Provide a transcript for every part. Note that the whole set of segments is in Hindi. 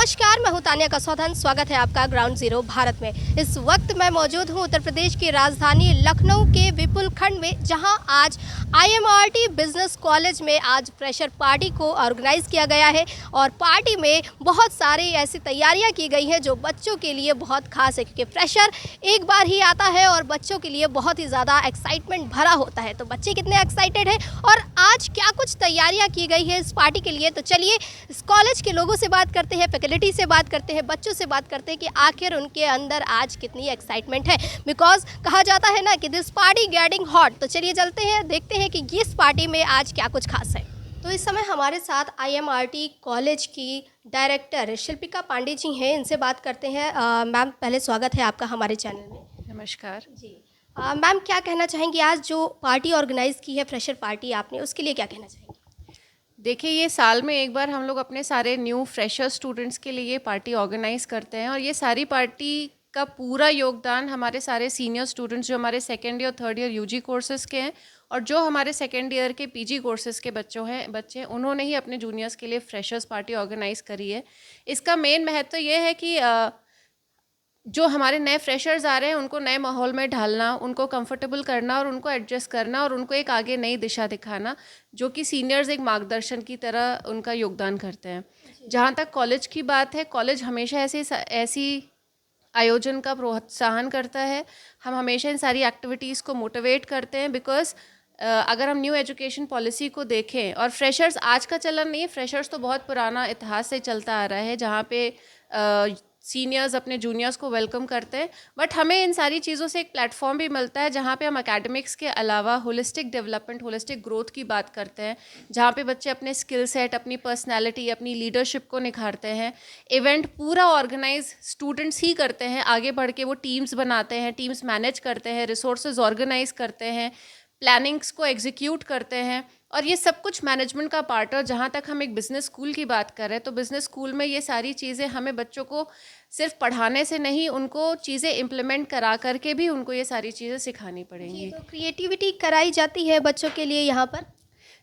नमस्कार, मैं हूं तानिया कसौधन। स्वागत है आपका ग्राउंड जीरो भारत में। इस वक्त मैं मौजूद हूं उत्तर प्रदेश की राजधानी लखनऊ के विपुल खंड में, जहां आज IMRT बिजनेस कॉलेज में आज फ्रेशर पार्टी को ऑर्गेनाइज किया गया है और पार्टी में बहुत सारी ऐसी तैयारियां की गई हैं जो बच्चों के लिए बहुत खास है, क्योंकि फ्रेशर एक बार ही आता है और बच्चों के लिए बहुत ही ज़्यादा एक्साइटमेंट भरा होता है। तो बच्चे कितने एक्साइटेड हैं और आज क्या कुछ तैयारियाँ की गई है इस पार्टी के लिए, तो चलिए इस कॉलेज के लोगों से बात करते हैं, फैकल्टी से बात करते हैं, बच्चों से बात करते हैं कि आखिर उनके अंदर आज कितनी एक्साइटमेंट है। बिकॉज कहा जाता है ना कि दिस पार्टी गेटिंग हॉट। तो चलिए चलते हैं, देखते हैं कि इस पार्टी में आज क्या कुछ खास है। तो इस समय हमारे साथ IMRT कॉलेज की डायरेक्टर शिल्पिका पांडे जी हैं, इनसे बात करते हैं। मैम, पहले स्वागत है आपका हमारे चैनल में। नमस्कार जी मैम, क्या कहना चाहेंगी, आज जो पार्टी ऑर्गेनाइज की है फ्रेशर पार्टी आपने, उसके लिए क्या कहना चाहेंगी? देखिए, ये साल में एक बार हम लोग अपने सारे न्यू फ्रेशर स्टूडेंट्स के लिए ये पार्टी ऑर्गेनाइज करते हैं और ये सारी पार्टी का पूरा योगदान हमारे सारे सीनियर स्टूडेंट्स जो हमारे second year third year UG courses के हैं और जो हमारे सेकेंड ईयर के PG कोर्सेज़ के बच्चे हैं उन्होंने ही अपने जूनियर्स के लिए फ्रेशर्स पार्टी ऑर्गेनाइज करी है। इसका मेन महत्व ये है कि जो हमारे नए फ्रेशर्स आ रहे हैं उनको नए माहौल में ढालना, उनको कंफर्टेबल करना और उनको एडजस्ट करना और उनको एक आगे नई दिशा दिखाना, जो कि सीनियर्स एक मार्गदर्शन की तरह उनका योगदान करते हैं। जहाँ तक कॉलेज की बात है, कॉलेज हमेशा ऐसी आयोजन का प्रोत्साहन करता है। हम हमेशा इन सारी एक्टिविटीज़ को मोटिवेट करते हैं बिकॉज अगर हम न्यू एजुकेशन पॉलिसी को देखें, और फ्रेशर्स आज का चलन नहीं है, फ्रेशर्स तो बहुत पुराना इतिहास से चलता आ रहा है जहाँ पे सीनियर्स अपने जूनियर्स को वेलकम करते हैं, बट हमें इन सारी चीज़ों से एक प्लेटफॉर्म भी मिलता है जहाँ पे हम एकेडमिक्स के अलावा होलिस्टिक डेवलपमेंट, होलिस्टिक ग्रोथ की बात करते हैं, जहाँ पे बच्चे अपने स्किल सेट, अपनी पर्सनैलिटी, अपनी लीडरशिप को निखारते हैं। इवेंट पूरा ऑर्गेनाइज स्टूडेंट्स ही करते हैं, आगे बढ़ के वो टीम्स बनाते हैं, टीम्स मैनेज करते हैं, रिसोर्सेज ऑर्गेनाइज करते हैं, प्लानिंग्स को एग्जीक्यूट करते हैं और ये सब कुछ मैनेजमेंट का पार्ट है। और जहाँ तक हम एक बिज़नेस स्कूल की बात कर रहे हैं तो बिज़नेस स्कूल में ये सारी चीज़ें हमें बच्चों को सिर्फ पढ़ाने से नहीं, उनको चीज़ें इम्प्लीमेंट करा करके भी उनको ये सारी चीज़ें सिखानी पड़ेंगी। तो क्रिएटिविटी कराई जाती है बच्चों के लिए यहाँ पर?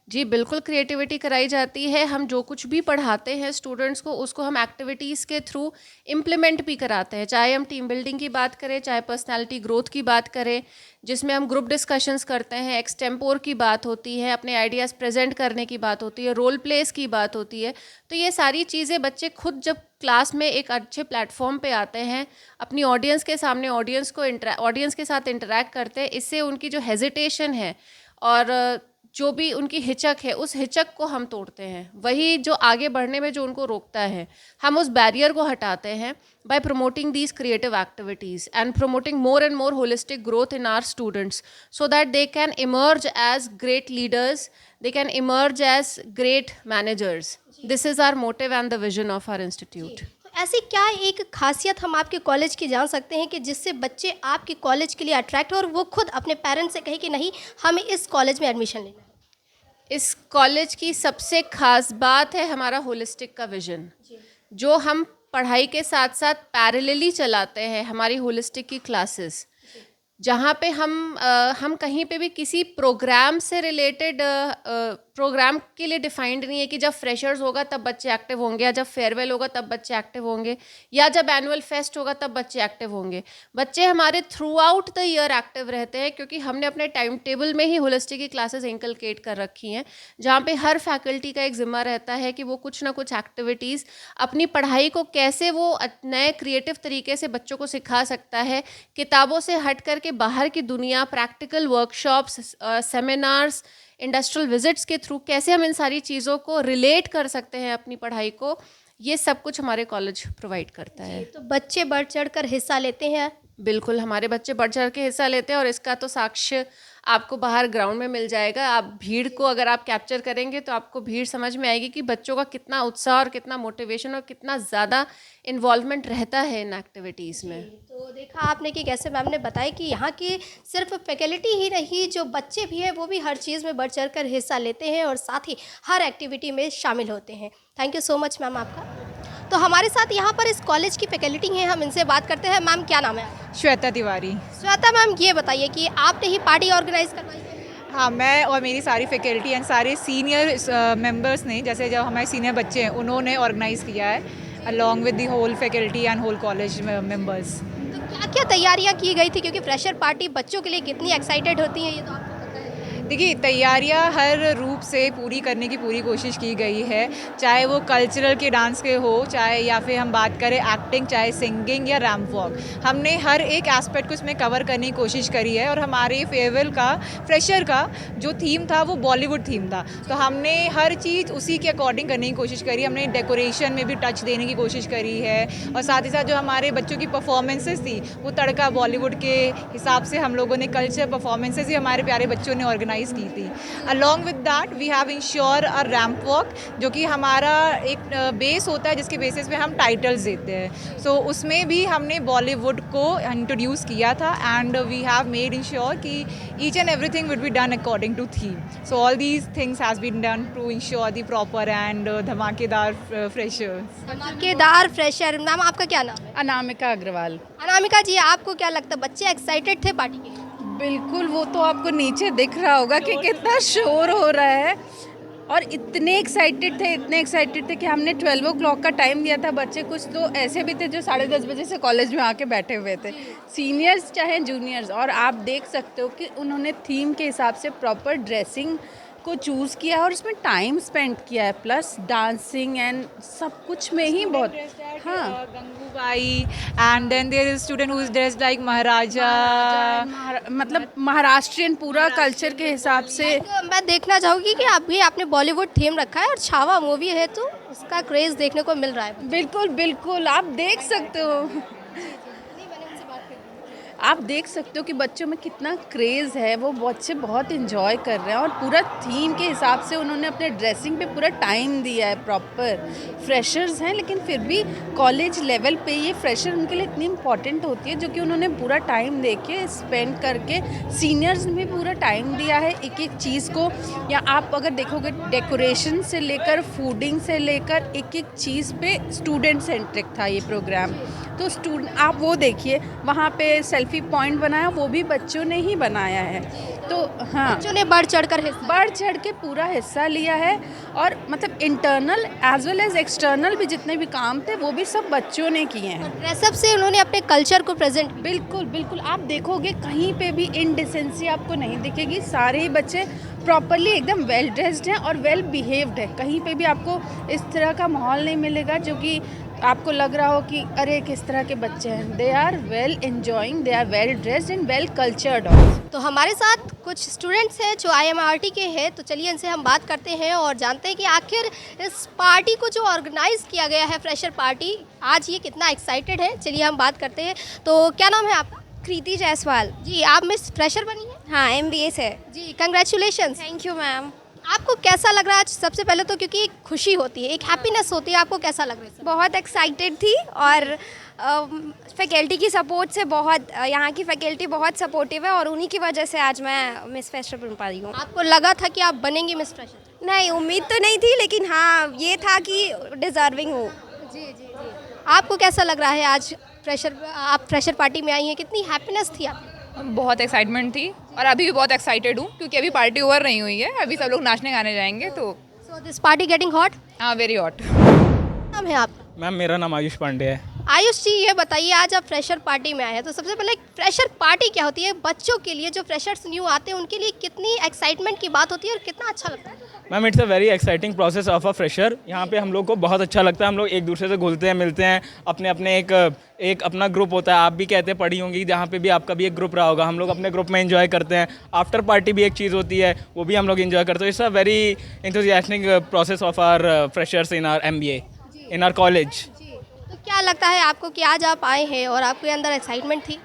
जी बिल्कुल, क्रिएटिविटी कराई जाती है। हम जो कुछ भी पढ़ाते हैं स्टूडेंट्स को, उसको हम एक्टिविटीज़ के थ्रू इम्प्लीमेंट भी कराते हैं, चाहे हम टीम बिल्डिंग की बात करें, चाहे पर्सनालिटी ग्रोथ की बात करें, जिसमें हम ग्रुप डिस्कशंस करते हैं, एक्सटेम्पोर की बात होती है, अपने आइडियाज़ प्रेजेंट करने की बात होती है, रोल प्लेस की बात होती है। तो ये सारी चीज़ें बच्चे खुद जब क्लास में एक अच्छे प्लेटफॉर्म पे आते हैं, अपनी ऑडियंस के सामने ऑडियंस के साथ इंटरेक्ट करते हैं, इससे उनकी जो हेजिटेशन है और जो भी उनकी हिचक है, उस हिचक को हम तोड़ते हैं। वही जो आगे बढ़ने में जो उनको रोकता है, हम उस बैरियर को हटाते हैं by promoting these creative activities and promoting more and more holistic growth in our students so that they can emerge as great leaders, they can emerge as great managers. This is our motive and the vision of our institute. ऐसी क्या एक खासियत हम आपके कॉलेज की जान सकते हैं कि जिससे बच्चे आपके कॉलेज के लिए अट्रैक्ट हो और वो खुद अपने पेरेंट्स से कहे कि नहीं, हमें इस कॉलेज में एडमिशन लेना है? इस कॉलेज की सबसे खास बात है हमारा होलिस्टिक का विजन, जो हम पढ़ाई के साथ साथ पैरेलली चलाते हैं। हमारी होलिस्टिक की क्लासेस, जहाँ पे हम कहीं पे भी किसी प्रोग्राम से रिलेटेड प्रोग्राम के लिए डिफाइंड नहीं है कि जब फ्रेशर्स होगा तब बच्चे एक्टिव होंगे, या जब फेयरवेल होगा तब बच्चे एक्टिव होंगे, या जब एनुअल फेस्ट होगा तब बच्चे एक्टिव होंगे। बच्चे हमारे through out the year active रहते हैं, क्योंकि हमने अपने टाइम टेबल में ही होलिस्टिक की क्लासेस इंकलकेट कर रखी हैं, जहाँ पे हर फैकल्टी का एक जिम्मा रहता है कि वो कुछ ना कुछ एक्टिविटीज़ अपनी पढ़ाई को कैसे वो नए क्रिएटिव तरीके से बच्चों को सिखा सकता है, किताबों से हट करके बाहर की दुनिया, practical workshops, seminars, industrial visits के थ्रू कैसे हम इन सारी चीज़ों को रिलेट कर सकते हैं अपनी पढ़ाई को, ये सब कुछ हमारे कॉलेज प्रोवाइड करता है। तो बच्चे बढ़ चढ़ कर हिस्सा लेते हैं? बिल्कुल, हमारे बच्चे बढ़ चढ़ के हिस्सा लेते हैं और इसका तो साक्ष्य आपको बाहर ग्राउंड में मिल जाएगा। आप भीड़ को अगर आप कैप्चर करेंगे तो आपको भीड़ समझ में आएगी कि बच्चों का कितना उत्साह और कितना मोटिवेशन और कितना ज़्यादा इन्वॉल्वमेंट रहता है इन एक्टिविटीज़ में। तो देखा आपने कि कैसे मैम ने बताया कि यहाँ की सिर्फ फैकल्टी ही नहीं, जो बच्चे भी हैं वो भी हर चीज़ में बढ़ चढ़ कर हिस्सा लेते हैं और साथ ही हर एक्टिविटी में शामिल होते हैं। Thank you so much ma'am आपका। तो हमारे साथ यहाँ पर इस कॉलेज की फैकल्टी हैं, हम इनसे बात करते हैं। मैम, क्या नाम है आपका? श्वेता तिवारी। श्वेता मैम, ये बताइए कि आपने ही पार्टी ऑर्गेनाइज करवाई है? हाँ, मैं और मेरी सारी फैकल्टी एंड सारे सीनियर मेंबर्स ने, जैसे जो हमारे सीनियर बच्चे हैं, उन्होंने ऑर्गेनाइज़ किया है। along with the whole faculty and whole college members. तो क्या क्या तैयारियां की गई थी, क्योंकि फ्रेशर पार्टी बच्चों के लिए कितनी एक्साइटेड होती है ये तो आपको पता है। देखिए, तैयारियां हर रूप से पूरी करने की पूरी कोशिश की गई है, चाहे वो कल्चरल के डांस के हो, चाहे या फिर हम बात करें एक्टिंग, चाहे सिंगिंग या रैम्प वॉक। हमने हर एक एस्पेक्ट को इसमें कवर करने की कोशिश करी है। और हमारे फेयरवेल का फ्रेशर का जो थीम था वो बॉलीवुड थीम था, तो हमने हर चीज़ उसी के अकॉर्डिंग करने की कोशिश करी। हमने डेकोरेशन में भी टच देने की कोशिश करी है, और साथ ही साथ जो हमारे बच्चों की परफॉर्मेंसेस थी वो तड़का बॉलीवुड के हिसाब से हम लोगों ने कल्चर परफॉर्मेंसेस ही हमारे प्यारे बच्चों ने ऑर्गेनाइज की थी। Along with that we have ensure a ramp walk, जो कि हमारा एक बेस होता है जिसके बेसिस पे हम टाइटल्स देते हैं। सो उसमें भी हमने बॉलीवुड को इंट्रोड्यूस किया था, and we have made ensure कि each and everything would be done according to theme. So all these things has been done to ensure the proper and धमाकेदार फ्रेशर्स। धमाकेदार फ्रेशर। मैम आपका क्या नाम है? अनामिका अग्रवाल। अनामिका जी, आपको क्या लगता है बच्चे एक्साइटेड थे पार्टी के लिए? बिल्कुल, वो तो आपको नीचे दिख रहा होगा कि कितना शोर हो रहा है, और इतने एक्साइटेड थे कि हमने 12 o'clock का टाइम दिया था। बच्चे कुछ तो ऐसे भी थे जो 10:30 बजे से कॉलेज में आके बैठे हुए थे, सीनियर्स चाहे जूनियर्स। और आप देख सकते हो कि उन्होंने थीम के हिसाब से प्रॉपर ड्रेसिंग को चूज़ किया और उसमें टाइम स्पेंड किया है, प्लस डांसिंग एंड सब कुछ में ही बहुत। हाँ, Gangubai, and then there is student who is dressed like maharaja, मतलब महाराष्ट्रियन पूरा कल्चर के हिसाब से। मैं देखना चाहूँगी कि अभी आपने बॉलीवुड थीम रखा है और छावा मूवी है तो उसका क्रेज़ देखने को मिल रहा है। बिल्कुल बिल्कुल, आप देख सकते हो, आप देख सकते हो कि बच्चों में कितना क्रेज़ है। वो बच्चे बहुत इन्जॉय कर रहे हैं, और पूरा थीम के हिसाब से उन्होंने अपने ड्रेसिंग पे पूरा टाइम दिया है। प्रॉपर फ्रेशर्स हैं, लेकिन फिर भी कॉलेज लेवल पे ये फ्रेशर उनके लिए इतनी इम्पॉर्टेंट होती है, जो कि उन्होंने पूरा टाइम दे के स्पेंड करके, सीनियर्स ने भी पूरा टाइम दिया है एक एक चीज़ को। या आप अगर देखोगे डेकोरेशन से लेकर फूडिंग से लेकर एक एक चीज़ पे स्टूडेंट सेंट्रिक था ये प्रोग्राम। तो स्टूडेंट, आप वो देखिए, वहाँ पे सेल्फी पॉइंट बनाया वो भी बच्चों ने ही बनाया है। तो हाँ, बच्चों ने बढ़ चढ़ के पूरा हिस्सा लिया है, और मतलब internal as well as external भी जितने भी काम थे वो भी सब बच्चों ने किए हैं। ड्रेसअप से उन्होंने अपने कल्चर को प्रेजेंट। बिल्कुल बिल्कुल, आप देखोगे कहीं पे भी इनडिसेंसी आपको नहीं दिखेगी। सारे ही बच्चे प्रॉपरली एकदम वेल ड्रेस्ड हैं और वेल बिहेव्ड है। कहीं पे भी आपको इस तरह का माहौल नहीं मिलेगा जो कि आपको लग रहा हो कि अरे किस तरह के बच्चे हैं। They are well enjoying, they are well dressed and well cultured. तो हमारे साथ कुछ स्टूडेंट्स हैं जो IMRT के हैं, तो चलिए इनसे हम बात करते हैं और जानते हैं कि आखिर इस पार्टी को जो ऑर्गेनाइज किया गया है, फ्रेशर पार्टी, आज ये कितना एक्साइटेड है। चलिए हम बात करते हैं। तो क्या नाम है आपका? कृति जायसवाल। जी, आप मिस फ्रेशर बनी हैं? हाँ, MBA से। जी, कंग्रेचुलेशंस। Thank you ma'am. आपको कैसा लग रहा है आज? सबसे पहले तो क्योंकि एक खुशी होती है, एक हैप्पीनेस होती है, आपको कैसा लग रहा है? बहुत एक्साइटेड थी, और फैकल्टी की सपोर्ट से बहुत, यहाँ की फैकल्टी बहुत सपोर्टिव है, और उन्हीं की वजह से आज मैं मिस फ्रेशर बन पाई हूँ। आपको लगा था कि आप बनेंगी मिस फ्रेशर? नहीं, उम्मीद तो नहीं थी, लेकिन हाँ ये था कि डिज़र्विंग हूँ। जी जी जी। आपको कैसा लग रहा है आज आप फ्रेशर पार्टी में आई हैं, कितनी हैप्पीनेस थी आपको? बहुत एक्साइटमेंट थी, और अभी भी बहुत एक्साइटेड हूँ क्योंकि अभी पार्टी ओवर नहीं हुई है। अभी सब लोग नाचने गाने जाएंगे, तो so this party getting hot. हाँ, वेरी हॉट। नाम है आपका? मैम मेरा नाम आयुष पांडे है। आयुष जी, ये बताइए, आज आप फ्रेशर पार्टी में आए हैं, तो सबसे पहले फ्रेशर पार्टी क्या होती है? बच्चों के लिए, जो फ्रेशर्स न्यू आते हैं उनके लिए कितनी एक्साइटमेंट की बात होती है और कितना अच्छा लगता है? Ma'am it's a very exciting process of a fresher. यहाँ पे हम लोग को बहुत अच्छा लगता है। हम लोग एक दूसरे से घुलते हैं, मिलते हैं, अपने अपने एक अपना ग्रुप होता है। आप भी कहते हैं, पढ़ी होंगी, जहाँ पे भी आपका भी एक ग्रुप रहा होगा। हम लोग अपने ग्रुप में एंजॉय करते हैं। आफ्टर पार्टी भी एक चीज़ होती है, वो भी हम लोग एंजॉय करते हैं। It's a very enthusiastic process of our freshers in our MBA in our college. तो क्या लगता है आपको कि आज आप आए हैं और आपके अंदर एक्साइटमेंट थी?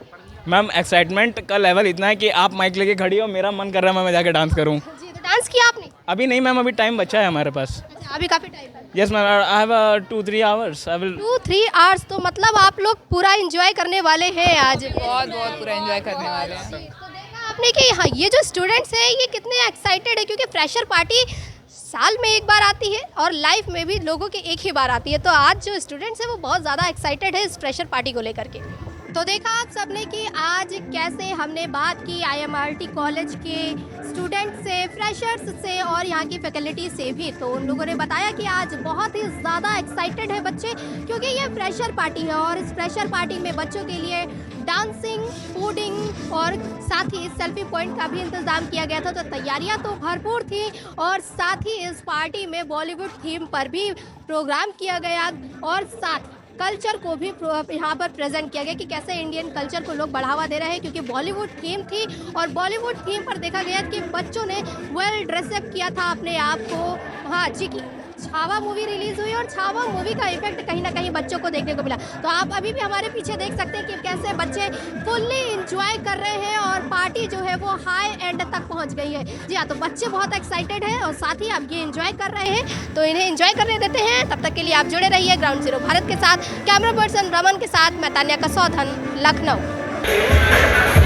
मैम एक्साइटमेंट का लेवल इतना है कि आप माइक लेके खड़ी हो, मेरा मन कर रहा है मैं जाके डांस करूँ। जी, तो डांस किया आपने? अभी नहीं मैम, अभी टाइम बचा है हमारे पास। अच्छा, अभी काफ़ी टाइम है। Yes ma'am, I have 2-3 hours. I will 2-3 hours, तो मतलब आप लोग पूरा एंजॉय करने वाले हैं आज? बहुत बहुत पूरा एंजॉय करने वाले हैं। तो देखा आपने कि हाँ, ये जो स्टूडेंट्स हैं ये कितने एक्साइटेड है, क्योंकि फ्रेशर पार्टी साल में एक बार आती है और लाइफ में भी लोगों के एक ही बार आती है। तो आज जो स्टूडेंट्स हैं वो बहुत ज़्यादा एक्साइटेड है इस फ्रेशर पार्टी को लेकर के। तो देखा आप सबने कि आज कैसे हमने बात की आईएमआरटी कॉलेज के स्टूडेंट से, फ्रेशर्स से और यहाँ की फैकल्टी से भी। तो उन लोगों ने बताया कि आज बहुत ही ज़्यादा एक्साइटेड है बच्चे, क्योंकि ये फ्रेशर पार्टी है और इस फ्रेशर पार्टी में बच्चों के लिए डांसिंग, फूडिंग और साथ ही सेल्फी पॉइंट का भी इंतज़ाम किया गया था। तो तैयारियां तो भरपूर थी और साथ ही इस पार्टी में बॉलीवुड थीम पर भी प्रोग्राम किया गया और साथ कल्चर को भी यहाँ पर प्रेजेंट किया गया कि कैसे इंडियन कल्चर को लोग बढ़ावा दे रहे हैं, क्योंकि बॉलीवुड थीम थी और बॉलीवुड थीम पर देखा गया कि बच्चों ने वेल ड्रेसअप किया था अपने आप को। हाँ जी, की छावा मूवी रिलीज हुई और छावा मूवी का इफेक्ट कहीं ना कहीं बच्चों को देखने को मिला। तो आप अभी भी हमारे पीछे देख सकते हैं कि कैसे बच्चे फुल्ली इंजॉय कर रहे हैं और पार्टी जो है वो हाई एंड तक पहुंच गई है। जी हाँ, तो बच्चे बहुत एक्साइटेड हैं और साथ ही आप ये इंजॉय कर रहे हैं, तो इन्हें इंजॉय करने देते हैं। तब तक के लिए आप जुड़े रहिए ग्राउंड जीरो भारत के साथ। कैमरा पर्सन रमन के साथ मैं तान्या कसौधन, लखनऊ।